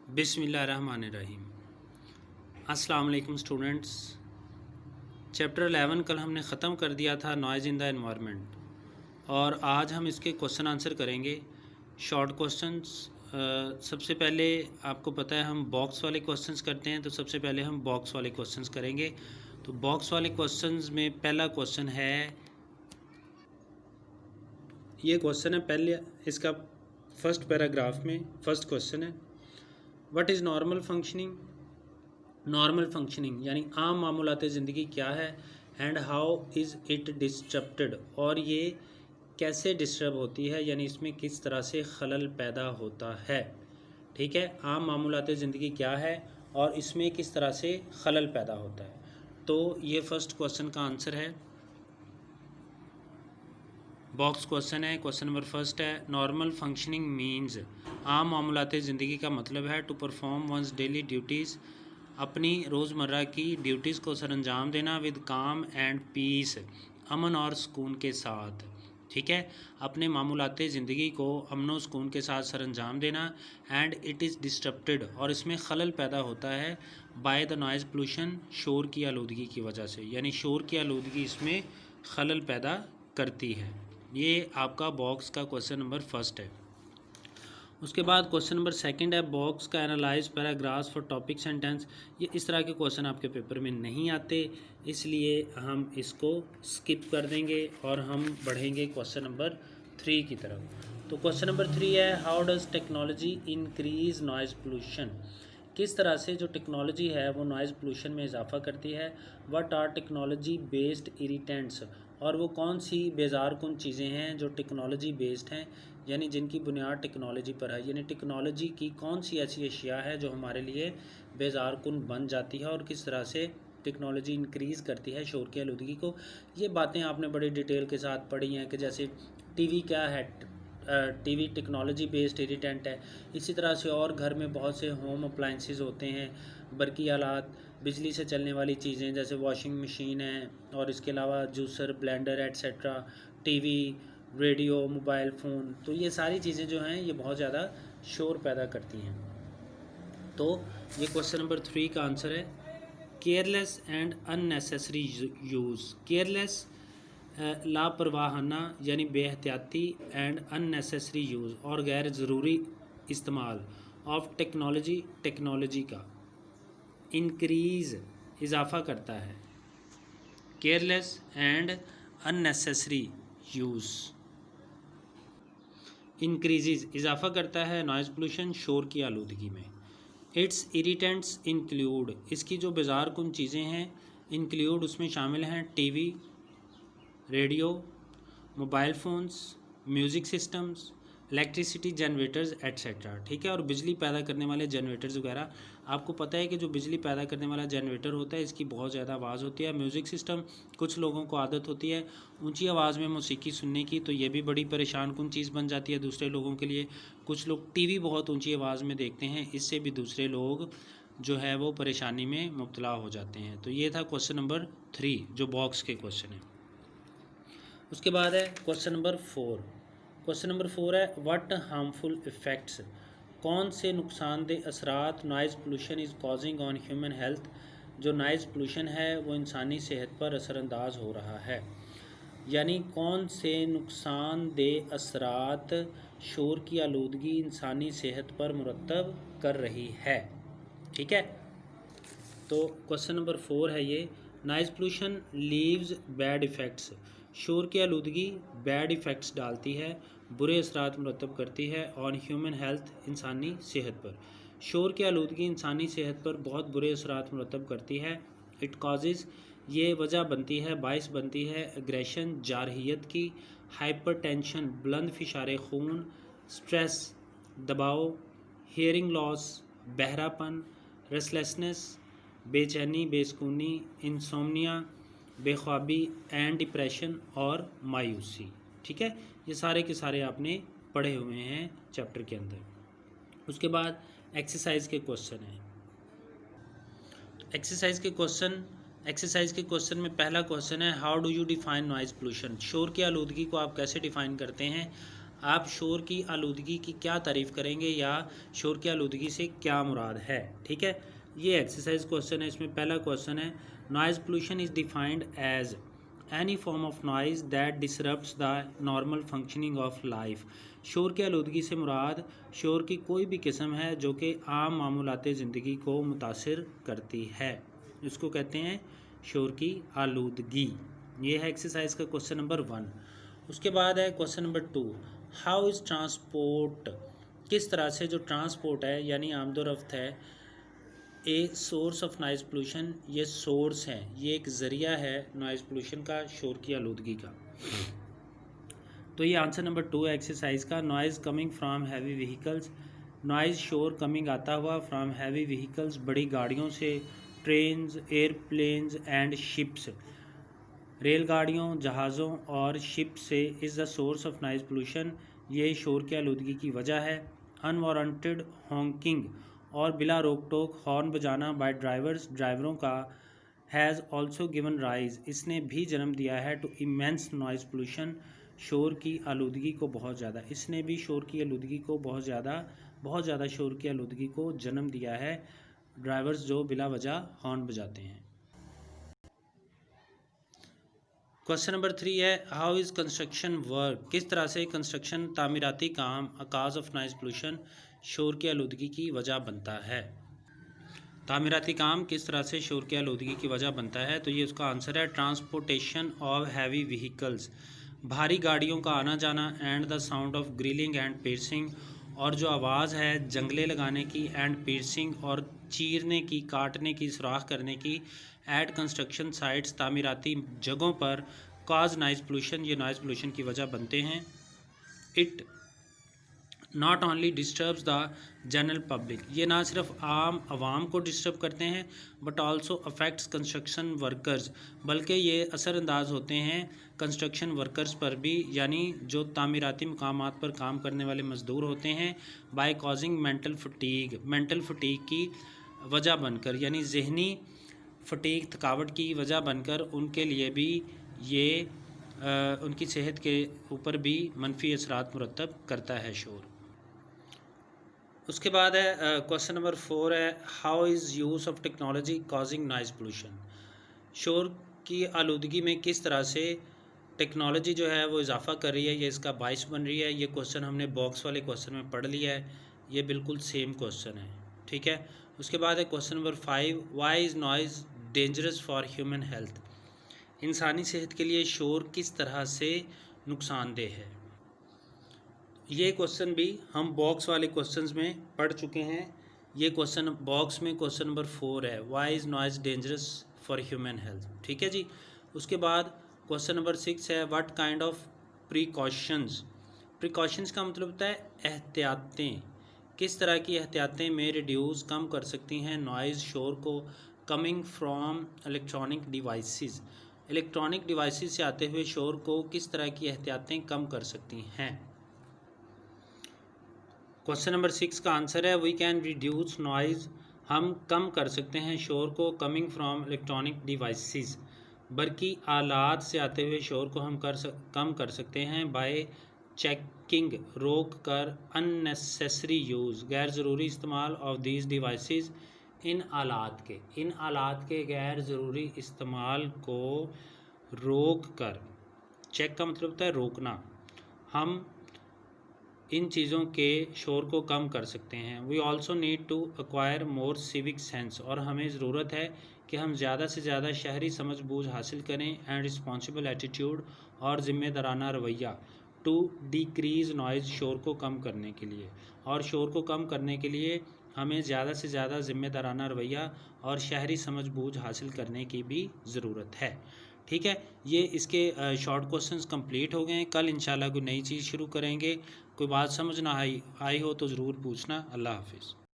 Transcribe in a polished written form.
बिस्मिल्लाहिर्रहमानिर्रहीम। अस्सलाम वालेकुम स्टूडेंट्स। चैप्टर 11 कल हमने ख़त्म कर दिया था, नॉइज़ इन द एनवायरनमेंट, और आज हम इसके क्वेश्चन आंसर करेंगे। Short questions. सबसे पहले आपको पता है हम बॉक्स वाले क्वेश्चंस करते हैं, तो सबसे पहले हम बॉक्स वाले क्वेश्चंस करेंगे। तो बॉक्स वाले क्वेश्चंस में पहला क्वेश्चन है, ये क्वेश्चन है पहले इसका फर्स्ट पैराग्राफ में फर्स्ट क्वेश्चन है, what is normal functioning. Normal functioning यानी आम मामूलात ज़िंदगी क्या है, and how is it disturbed, और ये कैसे डिस्टर्ब होती है, यानी इसमें किस तरह से खलल पैदा होता है। ठीक है, आम मामूलात ज़िंदगी क्या है और इसमें किस तरह से खलल पैदा होता है। तो ये फर्स्ट क्वेश्चन का आंसर है, बॉक्स क्वेश्चन है। क्वेश्चन नंबर फर्स्ट है, नॉर्मल फंक्शनिंग मीन्स, आम मामूलात ज़िंदगी का मतलब है to perform once daily duties, अपनी रोज़मर्रा की ड्यूटीज़ को सरअंजाम देना, विद काम एंड पीस, अमन और सुकून के साथ। ठीक है, अपने मामूलात ज़िंदगी को अमन और सुकून के साथ सरअंजाम देना, एंड इट इज़ डिस्टर्ब्ड, और इसमें खलल पैदा होता है, बाय द नॉइज़ पोल्यूशन, शोर की आलूदगी की वजह से, यानी शोर की आलूदगी इसमें खलल पैदा करती है। ये आपका बॉक्स का क्वेश्चन नंबर फर्स्ट है। उसके बाद क्वेश्चन नंबर सेकंड है, बॉक्स का analyse paragraphs for topic sentence. ये इस तरह के क्वेश्चन आपके पेपर में नहीं आते, इसलिए हम इसको स्किप कर देंगे और हम बढ़ेंगे क्वेश्चन नंबर 3 की तरफ। तो क्वेश्चन नंबर 3 है, how does technology increase noise pollution. किस तरह से जो टेक्नोलॉजी है वो नॉइज़ पोल्यूशन में इजाफा करती है। What are technology based irritants, और वो कौन सी बेजार कुन चीज़ें हैं जो टेक्नोलॉजी बेस्ड हैं, यानी जिनकी बुनियाद टेक्नोलॉजी पर है। यानी टेक्नोलॉजी की कौन सी ऐसी अशिया है जो हमारे लिए बेजार कुन बन जाती है, और किस तरह से टेक्नोलॉजी इंक्रीज़ करती है शोर की आलूदगी को। ये बातें आपने बड़ी डिटेल के साथ पढ़ी हैं कि जैसे टीवी क्या है, टीवी टेक्नोलॉजी बेस्ड इरिटेंट है। इसी तरह से और घर में बहुत से होम अप्लाइंसेस होते हैं, बरकी आलात, बिजली से चलने वाली चीज़ें जैसे वॉशिंग मशीन है, और इसके अलावा juicer, blender etcetera, TV, radio, mobile phone. तो ये सारी चीज़ें जो हैं ये बहुत ज़्यादा शोर पैदा करती हैं। तो ये क्वेश्चन नंबर 3 का आंसर है, careless and unnecessary use. Careless लापरवाहाना यानी बेहतियाती, एंड अननेसेसरी यूज़ और गैर ज़रूरी इस्तेमाल, ऑफ टेक्नोलॉजी, टेक्नोलॉजी का। इंक्रीज़ इजाफ़ा करता है, careless and unnecessary use. Increase इजाफ़ा करता है नॉइज़ पोल्यूशन, शोर की आलूदगी में। इट्स इरिटेंट्स इंक्लूड, इसकी जो बेजार कुन चीज़ें हैं, इंक्लूड उसमें शामिल हैं TV, radio, mobile phones, music systems, electricity generators etcetera. ठीक है, और बिजली पैदा करने वाले जनरेटर्स वगैरह। आपको पता है कि जो बिजली पैदा करने वाला जनरेटर होता है इसकी बहुत ज़्यादा आवाज़ होती है। म्यूज़िक सिस्टम, कुछ लोगों को आदत होती है ऊंची आवाज़ में मौसीकी सुनने की, तो ये भी बड़ी परेशान कुन चीज़ बन जाती है दूसरे लोगों के लिए। कुछ लोग टीवी बहुत ऊंची आवाज़ में देखते हैं, इससे भी दूसरे लोग जो है वो परेशानी में मुब्तला हो जाते हैं। तो ये था क्वेश्चन नंबर 3 जो बॉक्स के क्वेश्चन है। उसके बाद है क्वेश्चन नंबर 4। क्वेश्चन नंबर 4 है, व्हाट हार्मफुल इफ़ेक्ट्स, कौन से नुकसानदेह असरात noise pollution is causing on human health, जो नॉइज़ पोल्यूशन है वो इंसानी सेहत पर असरअंदाज हो रहा है। यानी कौन से नुकसानदेह असरात शोर की आलूदगी इंसानी सेहत पर मुरतब कर रही है। ठीक है, तो क्वेश्चन नंबर 4 है ये, noise pollution leaves bad effects, शोर की आलूदगी बैड इफ़ेक्ट्स डालती है, बुरे असरात मुरतब करती है, ऑन ह्यूमन हेल्थ, इंसानी सेहत पर। शोर की आलूदगी इंसानी सेहत पर बहुत बुरे असरात मुरतब करती है। इट कॉजेज़, ये वजह बनती है, बाइस बनती है, एग्रेशन, जारहियत की, हाइपरटेंशन, बुलंद फिशार खून, स्ट्रेस, दबाव, हियरिंग लॉस, बहरापन, रेस्टलेसनेस, बेचैनी, बेसुकूनी, इंसोम्निया, बेख्वाबी, एंड डिप्रेशन और मायूसी। ठीक है, ये सारे के सारे आपने पढ़े हुए हैं चैप्टर के अंदर। उसके बाद एक्सरसाइज के क्वेश्चन हैं। एक्सरसाइज के क्वेश्चन में पहला क्वेश्चन है, how do you define noise pollution, शोर की आलूदगी को आप कैसे डिफ़ाइन करते हैं। आप शोर की आलूदगी की क्या तारीफ़ करेंगे या शोर की आलूदगी से क्या मुराद है। ठीक है, ये एक्सरसाइज क्वेश्चन है। इसमें पहला क्वेश्चन है, noise pollution is defined as any form of noise that disrupts the normal functioning of life. शोर की आलूदगी से मुराद शोर की कोई भी किस्म है जो कि आम मामूलात ज़िंदगी को मुतासिर करती है, इसको कहते हैं शोर की आलूदगी। ये है एक्सरसाइज का क्वेश्चन नंबर 1। उसके बाद है question number 2, how is transport, किस तरह से जो ट्रांसपोर्ट है यानी आमदोरफ्त है, a source of noise pollution, ये सोर्स है, ये एक ज़रिया है नॉइज़ पोल्यूशन का, शोर की आलूदगी का। तो ये आंसर नंबर 2 है एक्सरसाइज का। Noise coming from heavy vehicles, noise शोर कमिंग आता हुआ फ्राम हैवी व्हीकल्स, बड़ी गाड़ियों से, ट्रेन्स, एयरप्लेन्स एंड शिप्स, रेलगाड़ियों, जहाज़ों और शिप से, is the source of noise pollution, ये शोर की आलूदगी की वजह है। अनवारंटेड हॉन्किंग, और बिला रोक टोक हॉर्न बजाना बाय ड्राइवर्स, ड्राइवरों का, हैज़ ऑल्सो गिवन राइज, इसने भी जन्म दिया है, टू इमेंस नॉइज़ पोल्यूशन, शोर की आलूदगी को बहुत ज़्यादा, इसने भी शोर की आलूदगी को बहुत ज़्यादा शोर की आलूदगी को जन्म दिया है, ड्राइवर्स जो बिला वजह हॉर्न बजाते हैं। क्वेश्चन नंबर 3 है, हाउ इज़ कंस्ट्रक्शन वर्क, किस तरह से कंस्ट्रक्शन तामीराती काम अकाज ऑफ नॉइज़ पोल्यूशन, शोर की आलूदगी की वजह बनता है। तामीराती काम किस तरह से शोर की आलूदगी की वजह बनता है, तो ये उसका आंसर है ट्रांसपोर्टेशन ऑफ हैवी व्हीकल्स, भारी गाड़ियों का आना जाना, and the sound of grilling and piercing, और जो आवाज़ है जंगले लगाने की, एंड पियर्सिंग और चीरने की, काटने की, सुराख करने की, एट कंस्ट्रक्शन साइट्स, तामीराती जगहों पर, काज नॉइज़ पोल्यूशन, ये नॉइज़ पोल्यूशन की वजह बनते हैं। It not only disturbs the general public, ये ना सिर्फ आवाम को डिस्टर्ब करते हैं, but also affects construction workers, बल्कि ये असरअंदाज होते हैं कंस्ट्रक्शन वर्कर्स पर भी, यानी जो तामीराती मकामात पर काम करने वाले मज़दूर होते हैं, बाय कॉजिंग मेंटल फटीग की वजह बनकर, यानी जहनी फटीग, थकावट की वजह बनकर, उनके लिए भी ये उनकी सेहत के ऊपर भी मनफी असरात मुरतब करता है शोर। उसके बाद है क्वेश्चन नंबर 4 है, how is use of technology causing noise pollution, शोर की आलूदगी में किस तरह से टेक्नोलॉजी जो है वो इजाफा कर रही है, ये इसका बाइस बन रही है। ये क्वेश्चन हमने बॉक्स वाले क्वेश्चन में पढ़ लिया है, ये बिल्कुल सेम क्वेश्चन है। ठीक है, उसके बाद है question number 5, why is noise dangerous for human health, इंसानी सेहत के लिए शोर किस तरह से नुकसानदेह है। ये क्वेश्चन भी हम बॉक्स वाले क्वेश्चंस में पढ़ चुके हैं। ये क्वेश्चन बॉक्स में क्वेश्चन नंबर 4 है, why is noise dangerous for human health. ठीक है जी। उसके बाद क्वेश्चन नंबर 6 है, what kind of precautions, precautions का मतलब होता है एहतियातें, किस तरह की एहतियातें में रिड्यूस कम कर सकती हैं नॉइज़ शोर को, coming from electronic devices, electronic devices से आते हुए शोर को किस तरह की एहतियातें कम कर सकती हैं। क्वेश्चन नंबर 6 का आंसर है, वी कैन रिड्यूस नॉइज़, हम कम कर सकते हैं शोर को, कमिंग फ्रॉम इलेक्ट्रॉनिक डिवाइसेस, बरकी आलात से आते हुए शोर को हम कम कर सकते हैं, बाय चेकिंग, रोक कर, अननेसेसरी यूज़, गैर ज़रूरी इस्तेमाल ऑफ दीज डिवाइसेस, इन आलात के गैर ज़रूरी इस्तेमाल को रोक कर, चेक का मतलब होता है रोकना, हम इन चीज़ों के शोर को कम कर सकते हैं। We also need to acquire more civic sense, और हमें ज़रूरत है कि हम ज़्यादा से ज़्यादा शहरी समझ बूझ हासिल करें, एंड रिस्पॉन्सिबल एटीट्यूड, और ज़िम्मेदाराना रवैया, टू डिक्रीज़ नॉइज़, शोर को कम करने के लिए, और शोर को कम करने के लिए हमें ज़्यादा से ज़्यादा ज़िम्मेदाराना रवैया और शहरी समझ बूझ हासिल करने की भी ज़रूरत है। ठीक है, ये इसके शॉर्ट क्वेश्चंस कंप्लीट हो गए हैं। कल इंशाल्लाह कोई नई चीज़ शुरू करेंगे। कोई बात समझ ना आई हो तो ज़रूर पूछना। अल्लाह हाफिज़।